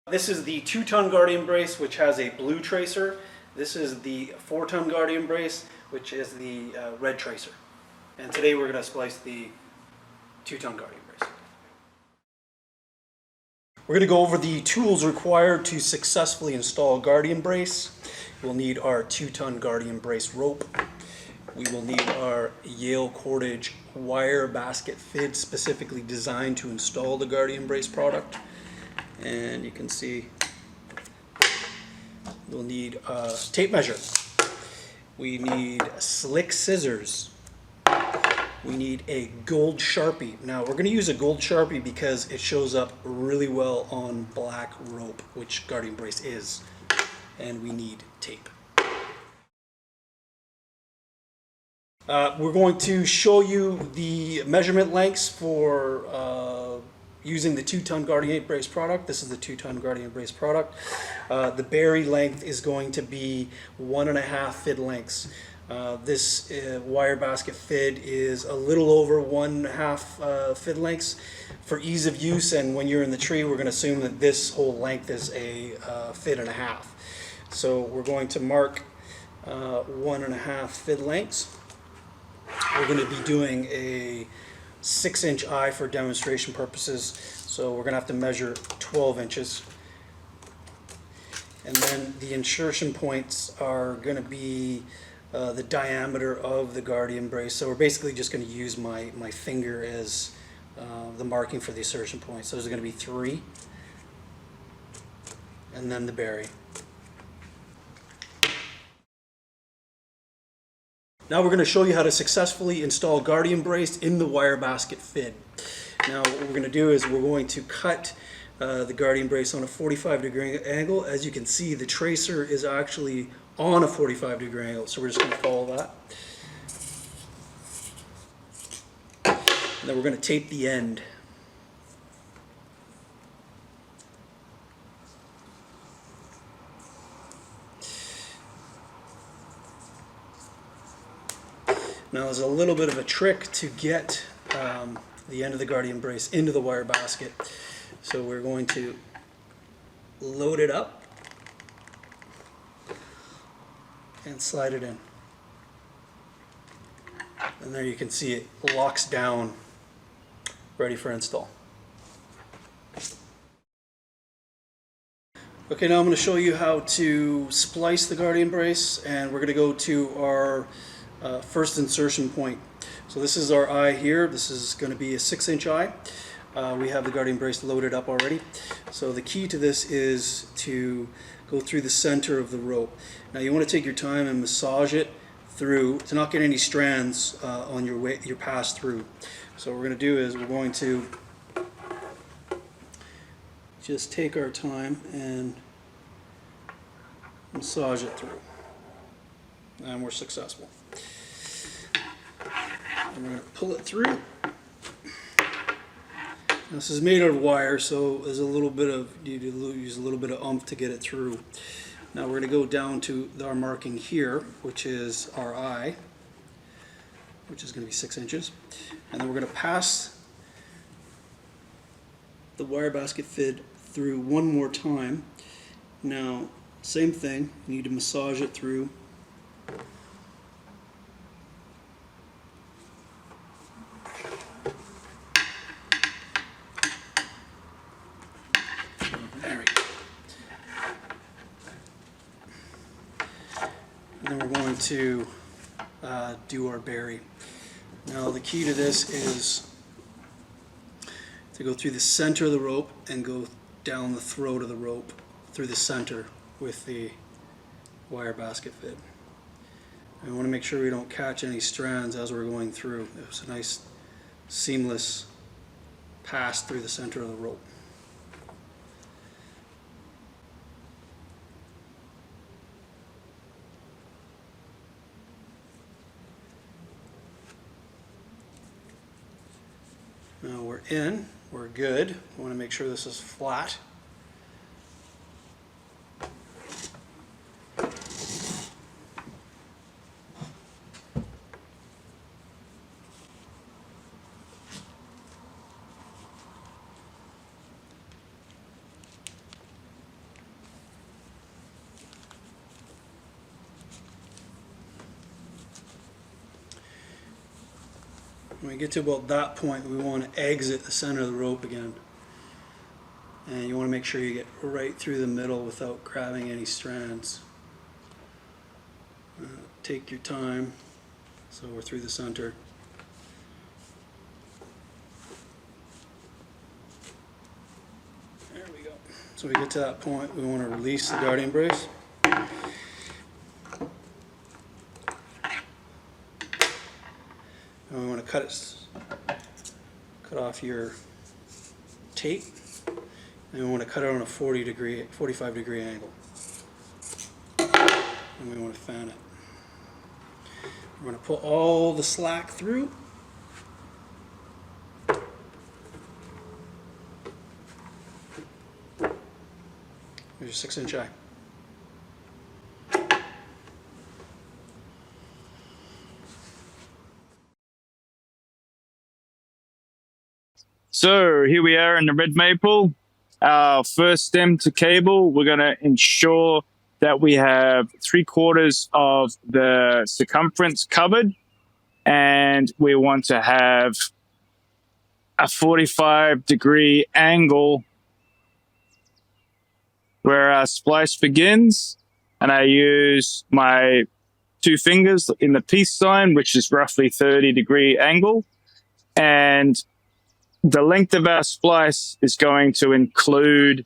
This is the 2-ton Guardian Brace, which has a blue tracer. This is the 4-ton Guardian Brace, which is the red tracer. And today we're going to splice the 2-ton Guardian Brace. We're going to go over the tools required to successfully install a Guardian Brace. We'll need our 2-ton Guardian Brace rope. We will need our Yale cordage wire basket fid specifically designed to install the Guardian Brace product. And you can see we'll need a tape measure. We need slick scissors. We need a gold Sharpie. Now we're going to use a gold Sharpie because it shows up really well on black rope, which Guardian Brace is. And we need tape. We're going to show you the measurement lengths for using the 2-ton Guardian Brace product. This is the 2-ton Guardian Brace product. The berry length is going to be 1.5 fid lengths. This wire basket fid is a little over 1.5 fid lengths. For ease of use, and when you're in the tree, we're going to assume that this whole length is a fid and a half. So we're going to mark 1.5 fid lengths. We're going to be doing a 6-inch eye for demonstration purposes, so we're going to have to measure 12 inches. And then the insertion points are going to be the diameter of the Guardian Brace. So we're basically just going to use my finger as the marking for the insertion points. So there's going to be 3, and then the berry. Now we're going to show you how to successfully install Guardian Brace in the wire basket fid. Now what we're going to do is we're going to cut the Guardian Brace on a 45-degree angle. As you can see, the tracer is actually on a 45-degree angle, so we're just going to follow that. And then we're going to tape the end. Now there's a little bit of a trick to get the end of the Guardian Brace into the wire basket. So we're going to load it up and slide it in. And there you can see it locks down, ready for install. Okay, now I'm going to show you how to splice the Guardian Brace, and we're going to go to our first insertion point. So this is our eye here. This is going to be a 6-inch eye. We have the Guardian Brace loaded up already. So the key to this is to go through the center of the rope. Now you want to take your time and massage it through to not get any strands on your pass through. So what we're going to do is we're going to just take our time and massage it through. And we're successful. And we're going to pull it through. This is made out of wire, so there's a little bit of, you use a little bit of oomph to get it through. Now we're going to go down to our marking here, which is our eye, which is going to be 6 inches. And then we're going to pass the wire basket fid through one more time. Now, same thing, you need to massage it through. There we go. And then we're going to do our berry. Now the key to this is to go through the center of the rope and go down the throat of the rope through the center with the wire basket fid. And we want to make sure we don't catch any strands as we're going through. It's a nice seamless pass through the center of the rope. Now we're in, we're good. We want to make sure this is flat. When we get to about that point, we want to exit the center of the rope again. And you want to make sure you get right through the middle without grabbing any strands. Take your time. So we're through the center. There we go. So we get to that point, we want to release the Guardian Brace. And we want to cut off your tape, and we want to cut it on a 45 degree angle. And we want to fan it. We're going to put all the slack through. There's your 6-inch eye. So here we are in the red maple, our first stem to cable. We're going to ensure that we have 3/4 of the circumference covered, and we want to have a 45 degree angle where our splice begins. And I use my 2 fingers in the peace sign, which is roughly 30 degree angle. And the length of our splice is going to include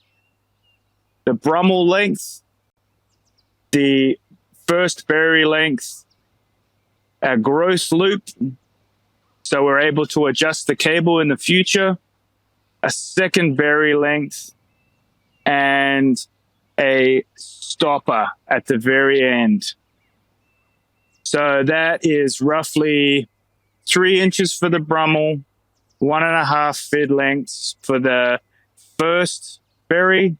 the Brummel length, the first berry length, our gross loop, so we're able to adjust the cable in the future, a second berry length, and a stopper at the very end. So that is roughly 3 inches for the Brummel, 1.5 fid lengths for the first berry,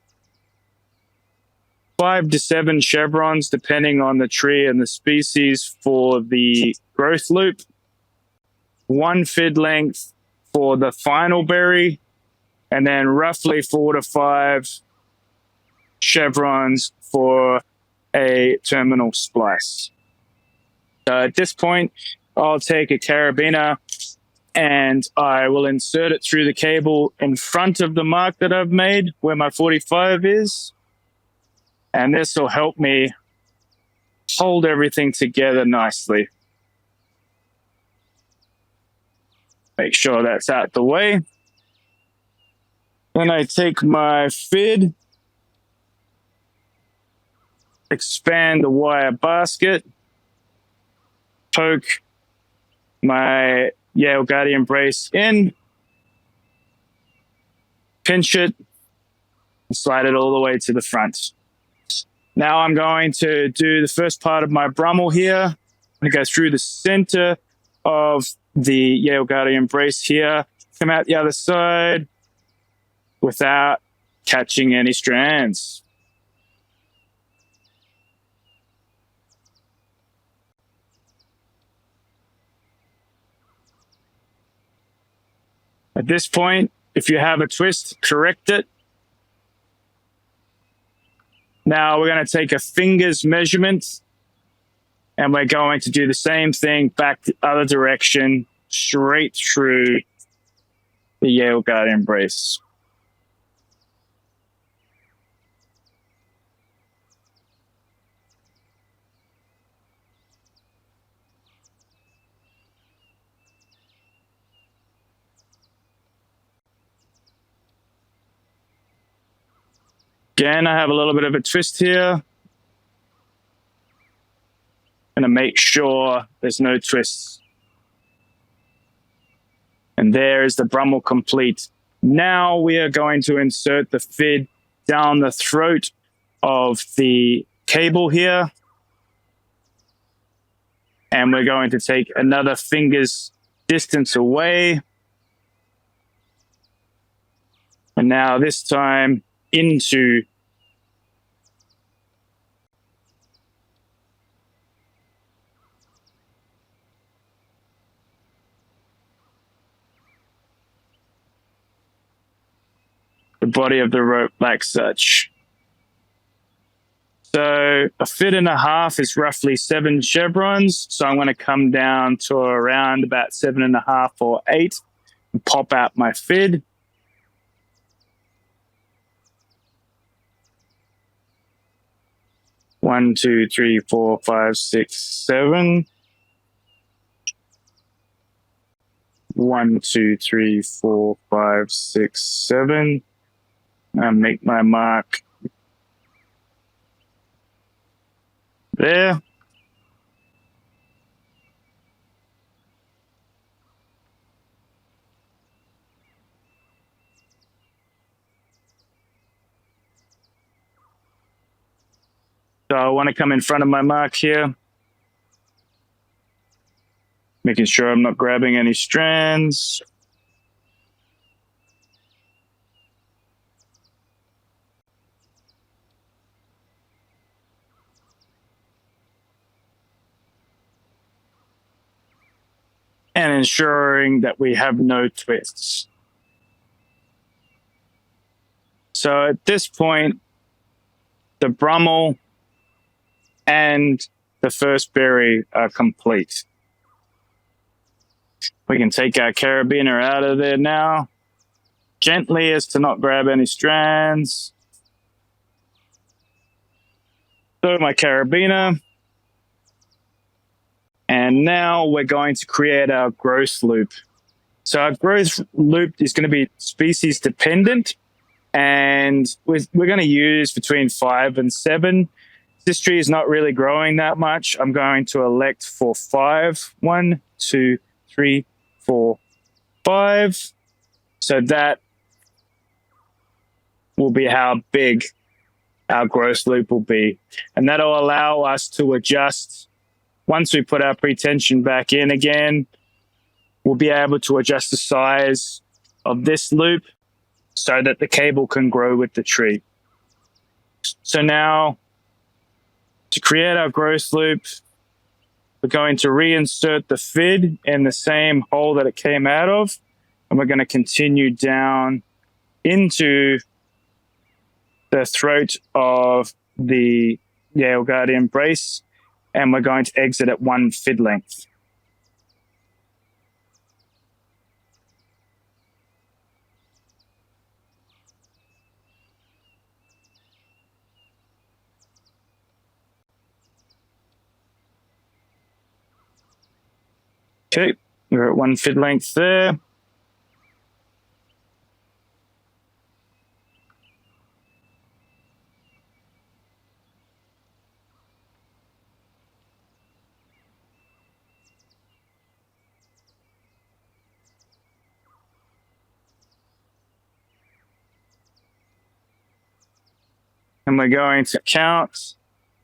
5 to 7 chevrons depending on the tree and the species for the growth loop, 1 fid length for the final berry, and then roughly 4 to 5 chevrons for a terminal splice. So at this point, I'll take a carabiner and I will insert it through the cable in front of the mark that I've made where my 45 is. And this will help me hold everything together nicely. Make sure that's out the way. Then I take my fid, expand the wire basket, poke my Yale Guardian Brace in, pinch it, and slide it all the way to the front. Now I'm going to do the first part of my Brummel here. I'm going to go through the center of the Yale Guardian Brace here, come out the other side without catching any strands. At this point, if you have a twist, correct it. Now we're going to take a finger's measurement and we're going to do the same thing back the other direction, straight through the Yale Guardian Brace. Again, I have a little bit of a twist here. And to make sure there's no twists. And there is the Brummel complete. Now we are going to insert the fid down the throat of the cable here. And we're going to take another finger's distance away. And now this time into the body of the rope like such. So a foot and a half is roughly 7 chevrons. So I'm going to come down to around about 7.5 or 8 and pop out my fid. One, two, three, 4, 5, 6, 7. 1, 2, 3, 4, 5, 6, 7. And make my mark there. So I want to come in front of my mark here, making sure I'm not grabbing any strands. And ensuring that we have no twists. So at this point, the Brummel and the first berry are complete. We can take our carabiner out of there now, gently as to not grab any strands. Throw my carabiner. And now we're going to create our growth loop. So our growth loop is going to be species dependent, and we're going to use between 5 and 7. This tree is not really growing that much. I'm going to elect for 5. 1, 2, 3, 4, 5. So that will be how big our growth loop will be. And that'll allow us to adjust. Once we put our pretension back in again, we'll be able to adjust the size of this loop so that the cable can grow with the tree. So now, to create our growth loop, we're going to reinsert the fid in the same hole that it came out of, and we're going to continue down into the throat of the Yale Guardian Brace, and we're going to exit at 1 fid length. Okay, we're at 1 fid length there. And we're going to count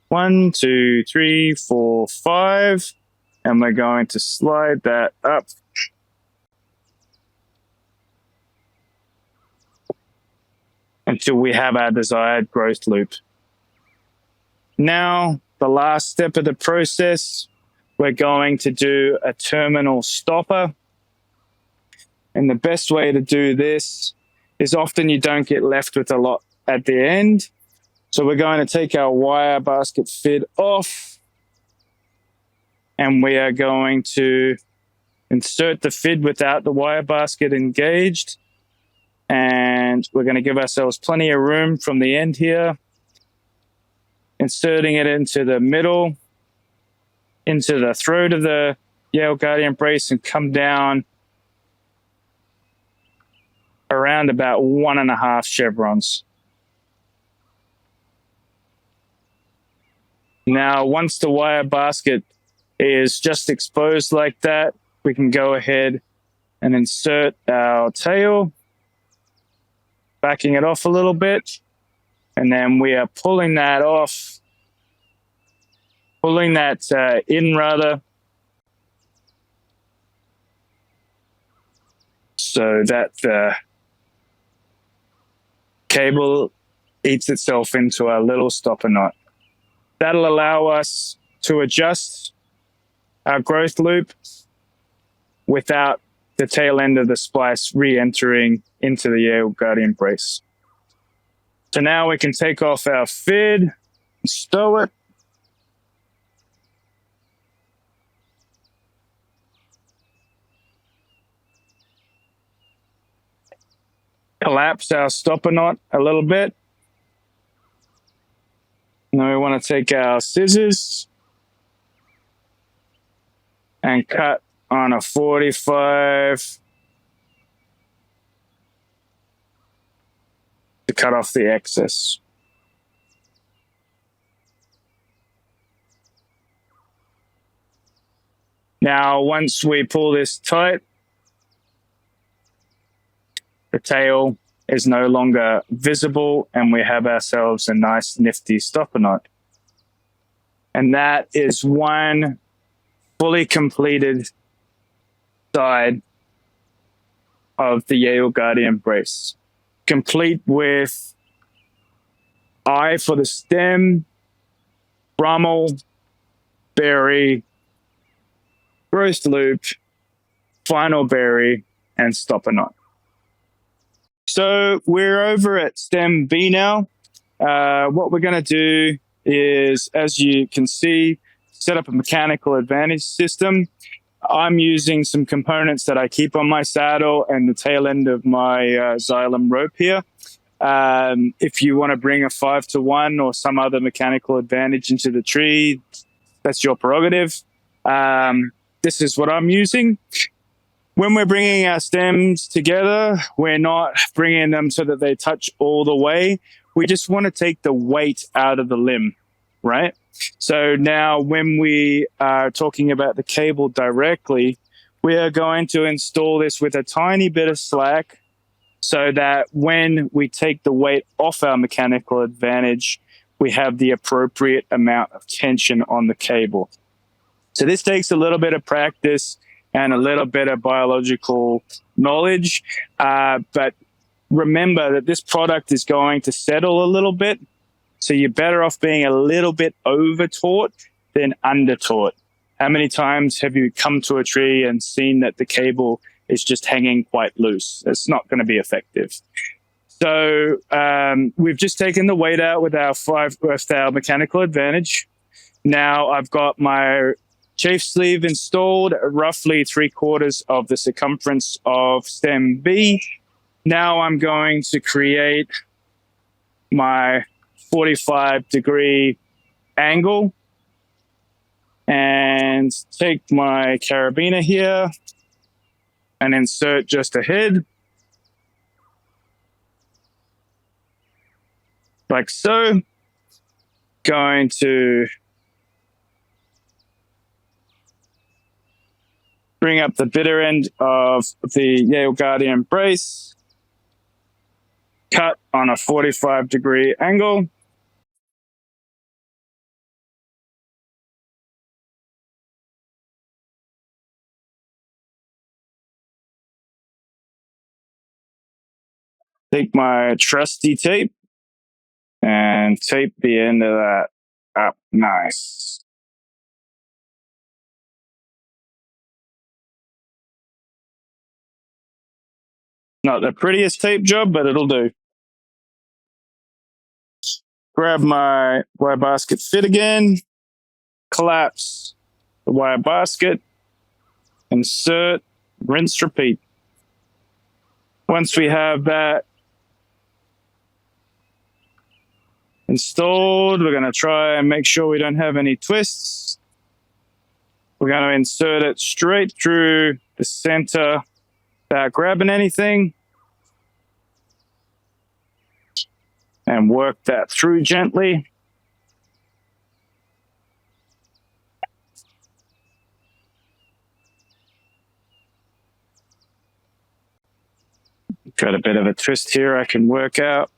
1, 2, 3, 4, 5. And we're going to slide that up until we have our desired growth loop. Now, the last step of the process, we're going to do a terminal stopper. And the best way to do this is often you don't get left with a lot at the end. So we're going to take our wire basket fid off, and we are going to insert the fid without the wire basket engaged. And we're going to give ourselves plenty of room from the end here, inserting it into the middle, into the throat of the Yale Guardian Brace, and come down around about 1.5 chevrons. Now, once the wire basket is just exposed like that, we can go ahead and insert our tail, backing it off a little bit, and then we are pulling that off, pulling that in rather, so that the cable eats itself into our little stopper knot. That'll allow us to adjust our growth loop without the tail end of the splice re-entering into the Yale Guardian Brace. So now we can take off our fid, stow it. Collapse our stopper knot a little bit. Now we want to take our scissors and cut on a 45 to cut off the excess. Now, once we pull this tight, the tail is no longer visible and we have ourselves a nice nifty stopper knot. And that is one fully completed side of the Yale Guardian Brace, complete with eye for the stem, brummel, berry, growth loop, final berry, and stopper knot. So we're over at stem B now. What we're going to do is, as you can see, set up a mechanical advantage system. I'm using some components that I keep on my saddle and the tail end of my xylem rope here. If you want to bring a 5-to-1 or some other mechanical advantage into the tree, that's your prerogative. This is what I'm using. When we're bringing our stems together, we're not bringing them so that they touch all the way. We just want to take the weight out of the limb, right? So now when we are talking about the cable directly, we are going to install this with a tiny bit of slack so that when we take the weight off our mechanical advantage, we have the appropriate amount of tension on the cable. So this takes a little bit of practice and a little bit of biological knowledge. But remember that this product is going to settle a little bit. So you're better off being a little bit over-taut than under-taut. How many times have you come to a tree and seen that the cable is just hanging quite loose? It's not going to be effective. So we've just taken the weight out with our mechanical advantage. Now I've got my chafe sleeve installed, roughly 3/4 of the circumference of stem B. Now I'm going to create my 45-degree angle and take my carabiner here and insert just ahead, like so. Going to bring up the bitter end of the Yale Guardian Brace, cut on a 45-degree angle. Take my trusty tape and tape the end of that up nice. Not the prettiest tape job, but it'll do. Grab my wire basket fit again, collapse the wire basket, insert, rinse, repeat. Once we have that installed, we're going to try and make sure we don't have any twists. We're going to insert it straight through the center without grabbing anything and work that through gently. Got a bit of a twist here I can work out.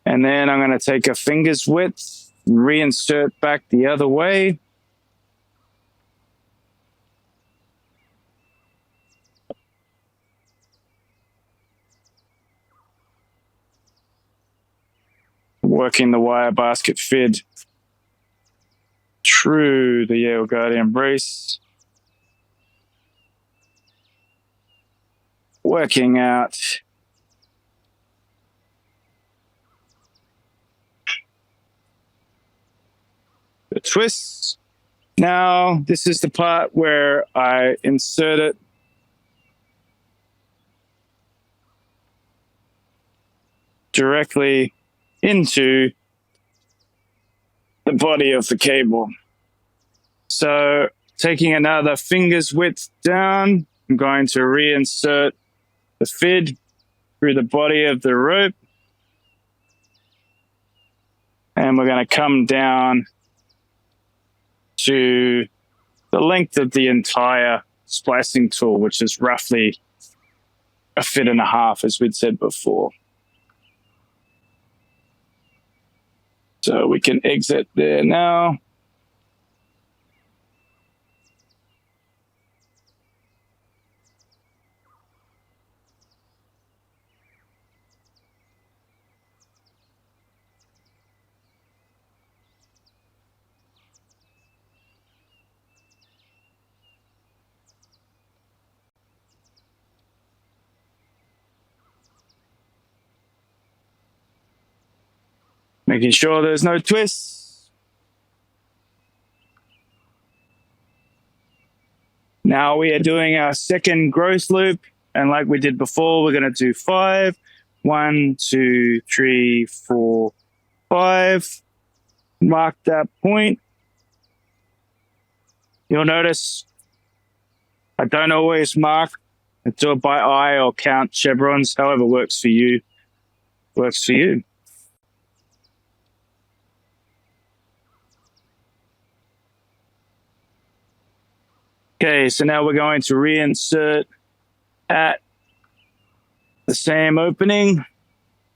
And then I'm going to take a finger's width, reinsert back the other way. Working the wire basket fid through the Yale Guardian Brace. Working out the twists. Now, this is the part where I insert it directly into the body of the cable. So taking another finger's width down, I'm going to reinsert the fid through the body of the rope. And we're going to come down to the length of the entire splicing tool, which is roughly 1.5 feet, as we'd said before. So we can exit there now. Making sure there's no twists. Now we are doing our second growth loop. And like we did before, we're going to do 5. 1, 2, 3, 4, 5. Mark that point. You'll notice I don't always mark. I do it by eye or count chevrons, however works for you. Works for you. Okay, so now we're going to reinsert at the same opening,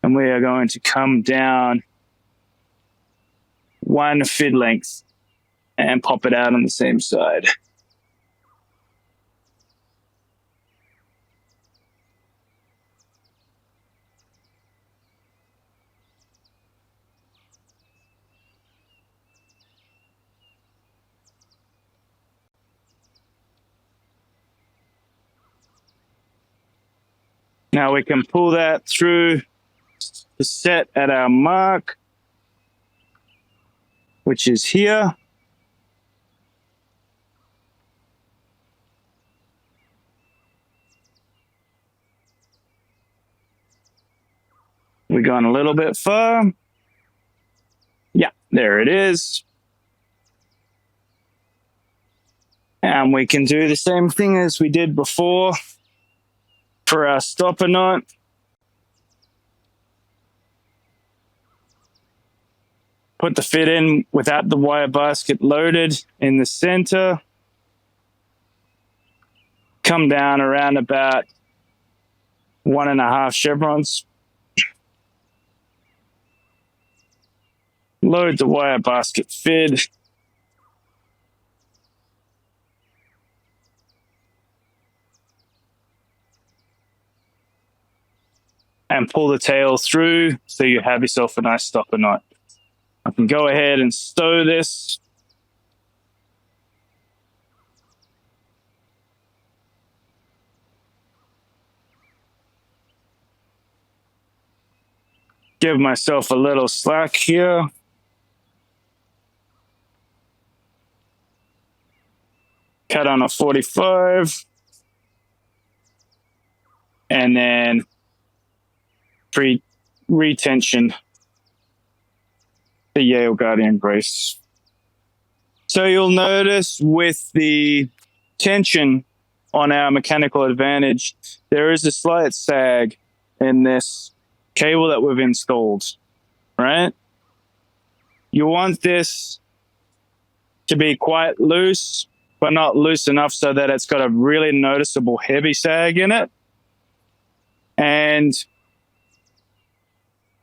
and we are going to come down 1 fid length and pop it out on the same side. Now we can pull that through the set at our mark, which is here. We're going a little bit far. Yeah, there it is. And we can do the same thing as we did before for our stopper knot. Put the fit in without the wire basket loaded in the center. Come down around about 1.5 chevrons. Load the wire basket fid. And pull the tail through so you have yourself a nice stopper knot. I can go ahead and stow this. Give myself a little slack here. Cut on a 45. And then retension the Yale Guardian Brace. So you'll notice with the tension on our mechanical advantage, there is a slight sag in this cable that we've installed, right? You want this to be quite loose, but not loose enough so that it's got a really noticeable heavy sag in it. And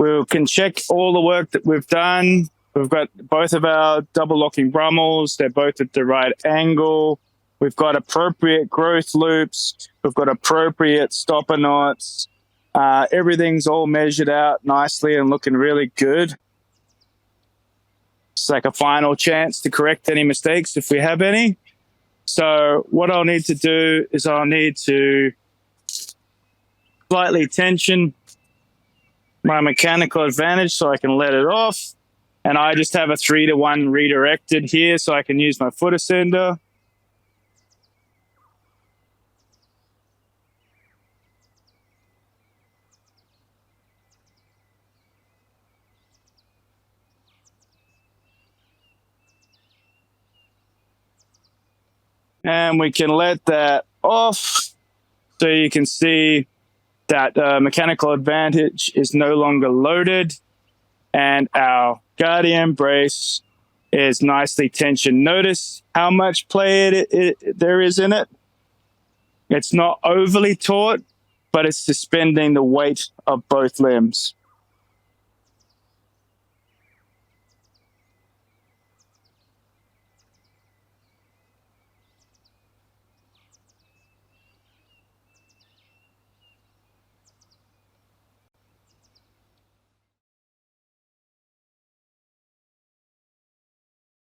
we can check all the work that we've done. We've got both of our double locking brummels. They're both at the right angle. We've got appropriate growth loops. We've got appropriate stopper knots. Everything's all measured out nicely and looking really good. It's like a final chance to correct any mistakes if we have any. So what I'll need to do is I'll need to slightly tension my mechanical advantage so I can let it off. And I just have a 3-to-1 redirected here so I can use my foot ascender. And we can let that off so you can see that mechanical advantage is no longer loaded, and our Guardian Brace is nicely tensioned. Notice how much play there is in it. It's not overly taut, but it's suspending the weight of both limbs.